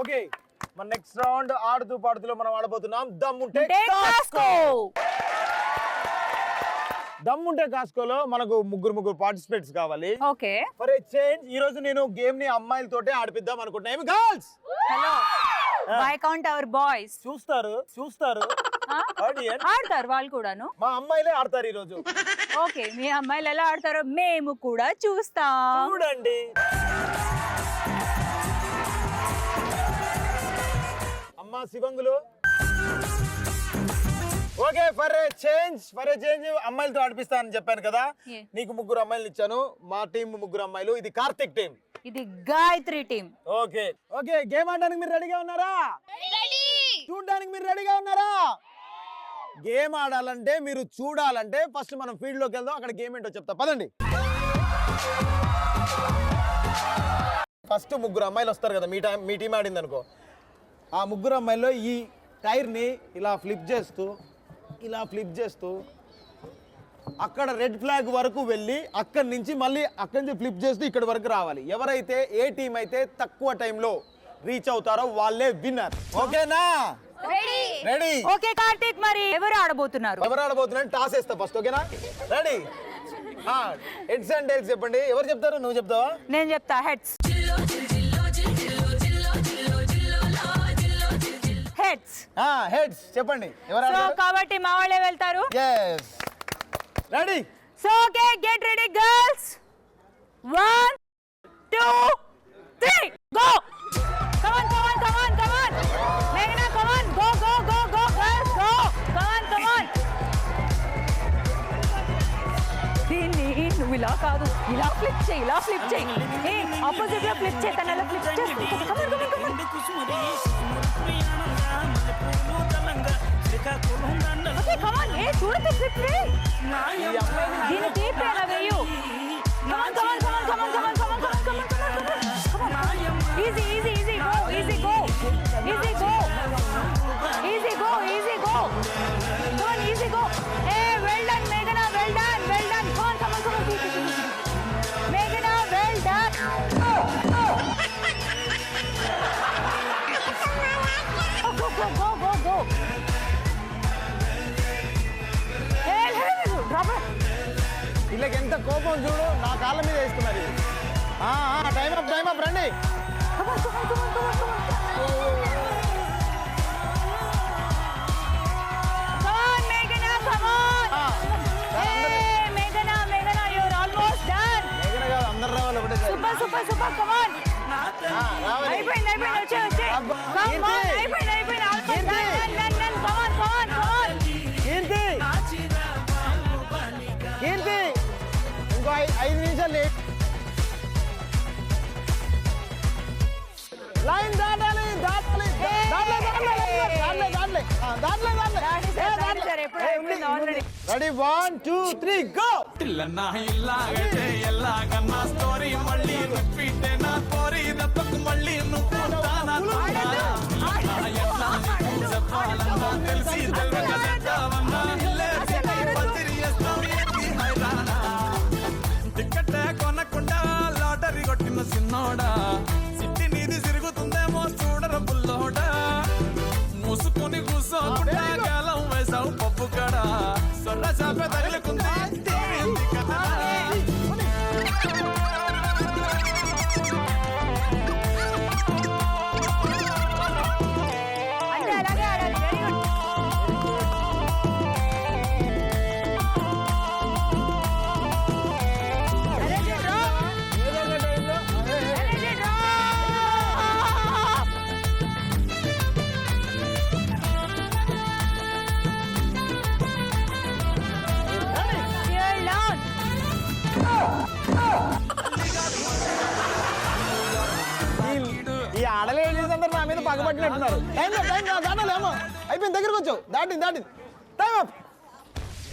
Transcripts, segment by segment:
Okay మన next round ఆడుతూ పాడుతూలో మనం ఆడబోతున్నాం దమ్ముంటే కాస్కో. దమ్ముంటే కాస్కోలో మనకు ముగ్గురు పార్టిసిపేట్స్ కావాలి. ఓకే ఫర్ ఏ చేంజ్ ఈ రోజు నేను గేమ్ ని అమ్మాయిలతోటే ఆడిపిద్దాం అనుకుంటున్నా. ఏమి girls hello by count our boys చూస్తారు ఆడతారు వాళ్ళు కూడాను. మా అమ్మాయిలే ఆడతారు ఈ రోజు. ఓకే మీ అమ్మాయిలు ఎలా ఆడతారో మేము కూడా చూస్తాం. చూడండి. అమ్మా శివంగులు. ఓకే ఫర్ ఏ చేంజ్ అమ్మాయిలతో ఆడిపిస్తానని చెప్పాను కదా. నీకు ముగ్గురు అమ్మాయిలు ఇచ్చాను. మా టీం ముగ్గురు అమ్మాయిలు. ఇది కార్తిక్ టీం, ఇది గాయత్రి టీం. ఓకే గేమ్ ఆడడానికి మీరు రెడీగా ఉన్నారా? చూడడానికి మీరు రెడీగా ఉన్నారా? గేమ్ ఆడాలంటే మీరు చూడాలంటే ఫస్ట్ మనం ఫీల్డ్ లోకి వెళ్దాం. అక్కడ గేమ్ ఏంటో చెప్తా పదండి. ఫస్ట్ ముగ్గురు అమ్మాయిలు వస్తారు కదా. మీ టీం ఆడింది అనుకో. ఆ ముగ్గురు అమ్మాయిల్లో ఈ టైర్ని ఇలా ఫ్లిప్ చేస్తూ అక్కడ రెడ్ ఫ్లాగ్ వరకు వెళ్ళి అక్కడి నుంచి ఫ్లిప్ చేస్తూ ఇక్కడ వరకు రావాలి. ఎవరైతే ఏ టీం అయితే తక్కువ టైంలో రీచ్ అవుతారో వాళ్ళే విన్నర్. ఓకేనా? రెడీ. ఓకే కార్తీక్ మరి ఎవరు ఆడబోతున్నారు టాస్ వేస్తా ఫస్ట్. ఓకేనా? రెడీ. హెడ్స్ అండ్ టైల్స్ చెప్పండి. ఎవరు చెప్తారు? నువ్వు చెప్తావా? నేను చెప్తా. హెడ్స్ చెప్పండి. సో కాబట్టి మా వాళ్ళే వెళ్తారు. Ready. So okay get ready girls. 1 2 3 go. Come on. Meghna, come on. Go, girls, go. Come on. దీన్ని నువ్వు ఇలా కాదు, ఇలా ఫ్లిప్ చేయి. ఆపోజిట్ లో ఫ్లిప్ చేయి. తన ఫ్లిప్ చేస్తుంది. Come on. Okay, come on. చూడదు ఫ్లిప్ రే. దీన్ని డీప్ గా వేయు. Come on. Easy. Go. Come on, easy go. Hey, well done, Meghna. Well done. Come on. Meghna, well done. Go. Hey, drop it. వీళ్ళకి ఎంత కోపం చూడు. నా కాళ్ళ మీద వేస్తున్నారు. టైం అప్ రండి. Come on. Super, come on. అయిపోయింది. వచ్చే. Come on. అయిపోయింది. Almost done. Come on. కీర్తి ఇంకో 5 నిమిషాలు లేట్. లైన్ దాటాలి. Ready 1 2 3 go. టికెట్ కొనకుండా లాటరీ కొట్టిన సిన్నోడా. సిట్టి నీది తిరుగుతుందేమో చూడర బుల్లోడా. మూసుకొని కూసోకుండా గాలం వేసావు పప్పు కడ. సొర్ర చాప తగులుకుంది కదా. ఈ ఆడలేదందరూ నా మీద పగబట్టినట్టున్నారు. టైం దాటాలేమో. అయిపోయింది. దగ్గరకు వచ్చావు. దాటింది. Time up.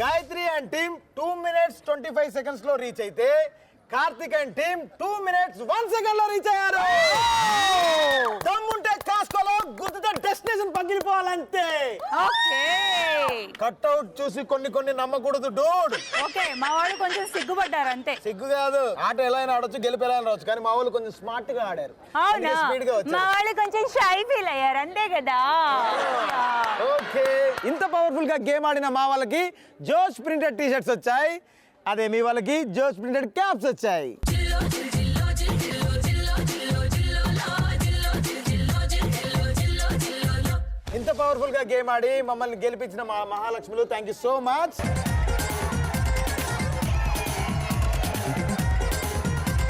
Gayatri and team 2 minutes 25 seconds లో రీచ్ అయితే Karthik and team 2 minutes 1 second లో రీచ్ అయ్యారు. దమ్ముంటే కాస్కోలో గుర్తుతో డెస్టినేషన్ పగిలిపోవాలంతే. ఓకే కట్అవుట్ చూసి కొన్ని నమ్మకూడదు డూడ్. ఓకే మా వాళ్ళు కొంచెం సిగ్గుపడ్డారు అంతే. సిగ్గు కాదు, ఆట ఎలా అయినా ఆడొచ్చు, గెలుపు ఎలా అయినా రావచ్చు, కానీ మా వాళ్ళు కొంచెం స్మార్ట్ గా ఆడారు. అవునా, స్పీడ్ గా వచ్చారు. మా వాళ్ళు కొంచెం షై ఫీల్ అయ్యారు అంతే కదా. ఓకే, ఇంత పవర్ఫుల్ గా గేమ్ ఆడిన మా వాళ్ళకి జోష్ ప్రింటెడ్ టీ షర్ట్స్ వచ్చాయి, అదే మీ వాళ్ళకి జోష్ ప్రింటెడ్ క్యాప్స్ వచ్చాయి. ఇంత పవర్ఫుల్ గా గేమ్ ఆడి మమ్మల్ని గెలిపించిన మా మహాలక్ష్ములు, థ్యాంక్ యూ సో మచ్.